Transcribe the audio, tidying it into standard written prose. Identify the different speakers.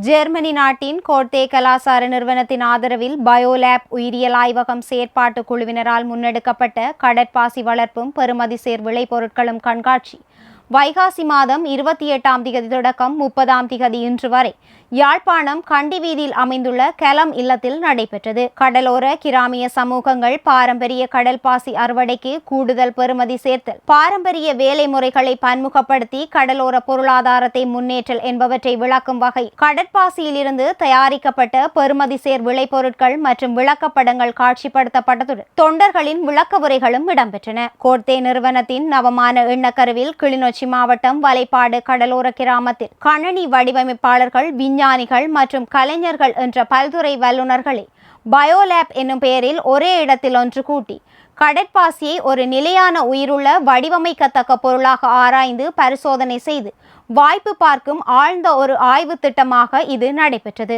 Speaker 1: Germany நாட்டின் கோர்த்தே கலாசார நிறுவனத்தின் ஆதரவில் பயோலேப் உயிரியல் ஆய்வகம் செயற்பாட்டு குழுவினரால் முன்னெடுக்கப்பட்ட கடற்பாசி வளர்ப்பும் பெறுமதிசேர் விளைபொருட்களும் கண்காட்சி வைகாசி மாதம் 28ஆம் திகதி தொடக்கம் 30ஆம் திகதி இன்று வரை யாழ்ப்பாணம் கண்டி வீதியில் அமைந்துள்ள கலம் இல்லத்தில் நடைபெற்றது. கடலோர கிராமிய சமூகங்கள் பாரம்பரிய கடல் பாசி அறுவடைக்கு கூடுதல் பெறுமதி சேர்த்தல், பாரம்பரிய வேலை முறைகளை பன்முகப்படுத்தி கடலோர பொருளாதாரத்தை முன்னேற்றல் என்பவற்றை விளக்கும் வகை கடற்பாசியிலிருந்து தயாரிக்கப்பட்ட பெறுமதி சேர் விளைபொருட்கள் மற்றும் விளக்கப்படங்கள் காட்சிப்படுத்தப்பட்டதுடன் தொண்டர்களின் விளக்க உரைகளும் இடம்பெற்றன. கோர்த்தே நிறுவனத்தின் நவமான எண்ணக்கருவில் கிளிநொச்சி மாவட்டம் வலைப்பாடு கடலோர கிராமத்தில் கணனி வடிவமைப்பாளர்கள், விஞ்ஞானிகள் மற்றும் கலைஞர்கள் என்ற பல்துறை வல்லுநர்களை பயோலேப் என்னும் பெயரில் ஒரே இடத்தில் ஒன்று கூட்டி கடற்பாசியை ஒரு நிலையான உயிருள்ள வடிவமைக்கத்தக்க பொருளாக ஆராய்ந்து பரிசோதனை செய்து வாய்ப்பு பார்க்கும் ஆழ்ந்த ஒரு ஆய்வு திட்டமாக இது நடைபெற்றது.